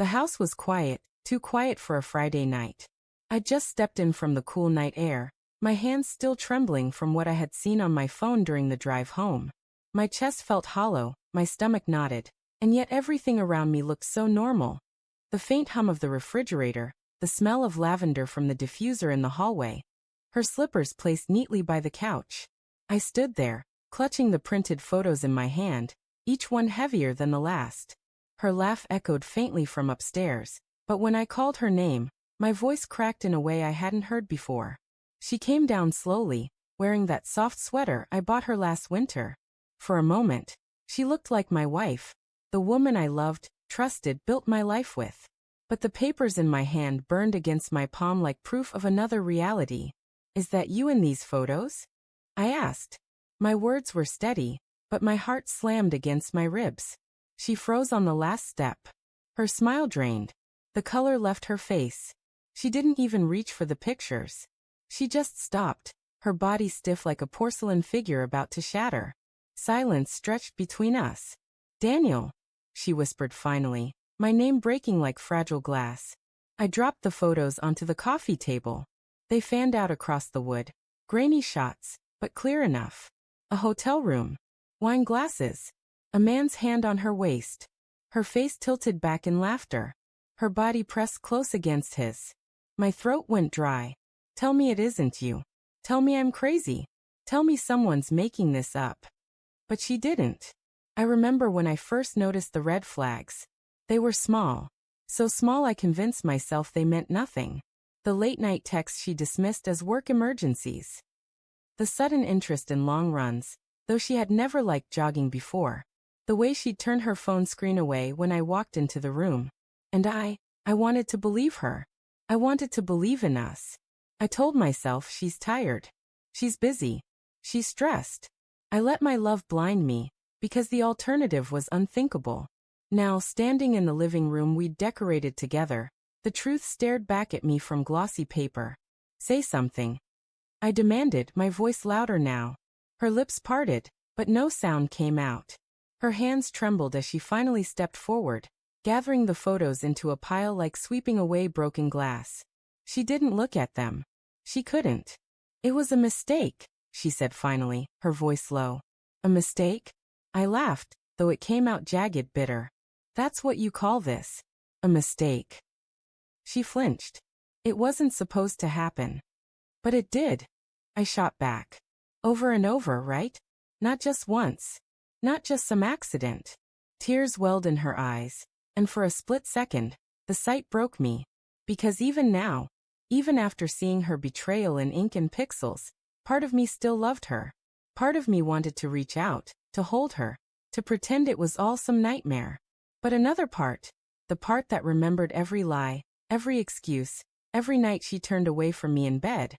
The house was quiet, too quiet for a Friday night. I just stepped in from the cool night air, my hands still trembling from what I had seen on my phone during the drive home. My chest felt hollow, my stomach knotted, and yet everything around me looked so normal. The faint hum of the refrigerator, the smell of lavender from the diffuser in the hallway. Her slippers placed neatly by the couch. I stood there, clutching the printed photos in my hand, each one heavier than the last. Her laugh echoed faintly from upstairs, but when I called her name, my voice cracked in a way I hadn't heard before. She came down slowly, wearing that soft sweater I bought her last winter. For a moment, she looked like my wife, the woman I loved, trusted, built my life with. But the papers in my hand burned against my palm like proof of another reality. Is that you in these photos? I asked. My words were steady, but my heart slammed against my ribs. She froze on the last step. Her smile drained. The color left her face. She didn't even reach for the pictures. She just stopped, her body stiff like a porcelain figure about to shatter. Silence stretched between us. Daniel, she whispered finally, my name breaking like fragile glass. I dropped the photos onto the coffee table. They fanned out across the wood, grainy shots, but clear enough. A hotel room. Wine glasses. A man's hand on her waist. Her face tilted back in laughter. Her body pressed close against his. My throat went dry. Tell me it isn't you. Tell me I'm crazy. Tell me someone's making this up. But she didn't. I remember when I first noticed the red flags. They were small. So small I convinced myself they meant nothing. The late-night texts she dismissed as work emergencies. The sudden interest in long runs, though she had never liked jogging before. The way she'd turn her phone screen away when I walked into the room. And I wanted to believe her. I wanted to believe in us. I told myself she's tired. She's busy. She's stressed. I let my love blind me, because the alternative was unthinkable. Now, standing in the living room we'd decorated together, the truth stared back at me from glossy paper. Say something. I demanded, my voice louder now. Her lips parted, but no sound came out. Her hands trembled as she finally stepped forward, gathering the photos into a pile like sweeping away broken glass. She didn't look at them. She couldn't. It was a mistake, she said finally, her voice low. A mistake? I laughed, though it came out jagged, bitter. That's what you call this. A mistake. She flinched. It wasn't supposed to happen. But it did. I shot back. Over and over, right? Not just once. Not just some accident. Tears welled in her eyes, and for a split second, the sight broke me. Because even now, even after seeing her betrayal in ink and pixels, part of me still loved her. Part of me wanted to reach out, to hold her, to pretend it was all some nightmare. But another part, the part that remembered every lie, every excuse, every night she turned away from me in bed,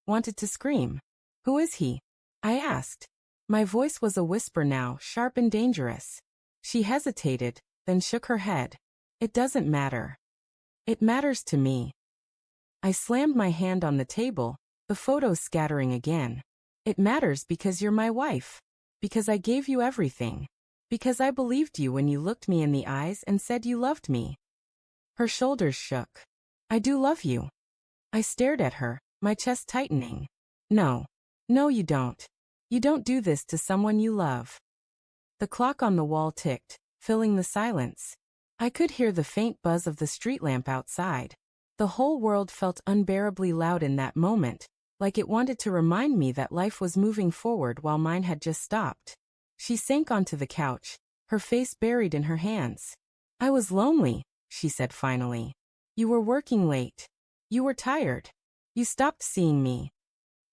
wanted to scream. Who is he? I asked. My voice was a whisper now, sharp and dangerous. She hesitated, then shook her head. It doesn't matter. It matters to me. I slammed my hand on the table, the photos scattering again. It matters because you're my wife. Because I gave you everything. Because I believed you when you looked me in the eyes and said you loved me. Her shoulders shook. I do love you. I stared at her, my chest tightening. No. No, you don't. You don't do this to someone you love. The clock on the wall ticked, filling the silence. I could hear the faint buzz of the street lamp outside. The whole world felt unbearably loud in that moment, like it wanted to remind me that life was moving forward while mine had just stopped. She sank onto the couch, her face buried in her hands. I was lonely, she said finally. You were working late. You were tired. You stopped seeing me.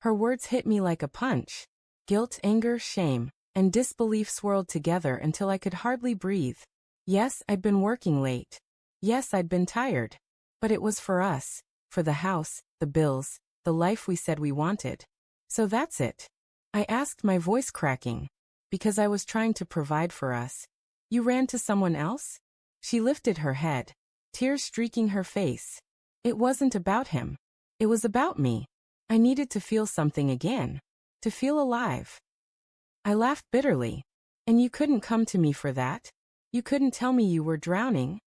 Her words hit me like a punch. Guilt, anger, shame, and disbelief swirled together until I could hardly breathe. Yes, I'd been working late. Yes, I'd been tired. But it was for us, for the house, the bills, the life we said we wanted. So that's it. I asked, my voice cracking. Because I was trying to provide for us. You ran to someone else? She lifted her head, tears streaking her face. It wasn't about him. It was about me. I needed to feel something again. To feel alive. I laughed bitterly. And you couldn't come to me for that? You couldn't tell me you were drowning?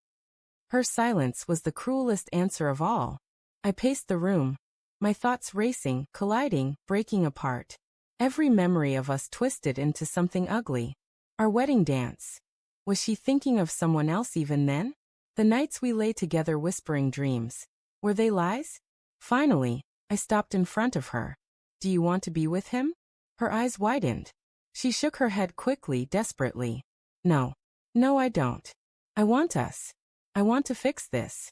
Her silence was the cruelest answer of all. I paced the room, my thoughts racing, colliding, breaking apart. Every memory of us twisted into something ugly. Our wedding dance. Was she thinking of someone else even then? The nights we lay together whispering dreams. Were they lies? Finally, I stopped in front of her. Do you want to be with him? Her eyes widened. She shook her head quickly, desperately. No. No, I don't. I want us. I want to fix this.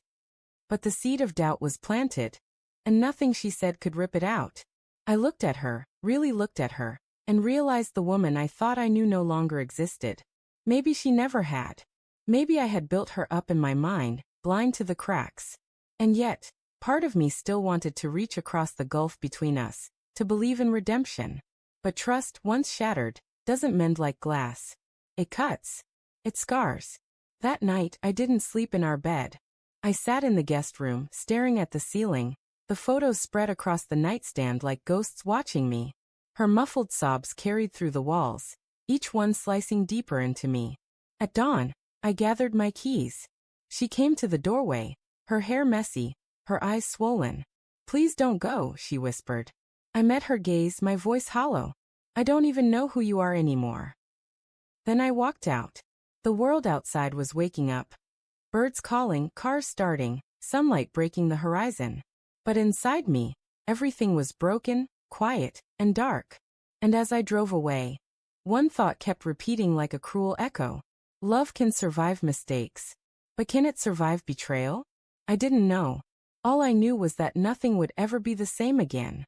But the seed of doubt was planted, and nothing she said could rip it out. I looked at her, really looked at her, and realized the woman I thought I knew no longer existed. Maybe she never had. Maybe I had built her up in my mind, blind to the cracks. And yet, part of me still wanted to reach across the gulf between us, to believe in redemption. But trust, once shattered, doesn't mend like glass. It cuts. It scars. That night, I didn't sleep in our bed. I sat in the guest room, staring at the ceiling, the photos spread across the nightstand like ghosts watching me. Her muffled sobs carried through the walls, each one slicing deeper into me. At dawn, I gathered my keys. She came to the doorway, her hair messy, her eyes swollen. Please don't go, she whispered. I met her gaze, my voice hollow. I don't even know who you are anymore. Then I walked out. The world outside was waking up. Birds calling, cars starting, sunlight breaking the horizon. But inside me, everything was broken, quiet, and dark. And as I drove away, one thought kept repeating like a cruel echo. Love can survive mistakes. But can it survive betrayal? I didn't know. All I knew was that nothing would ever be the same again.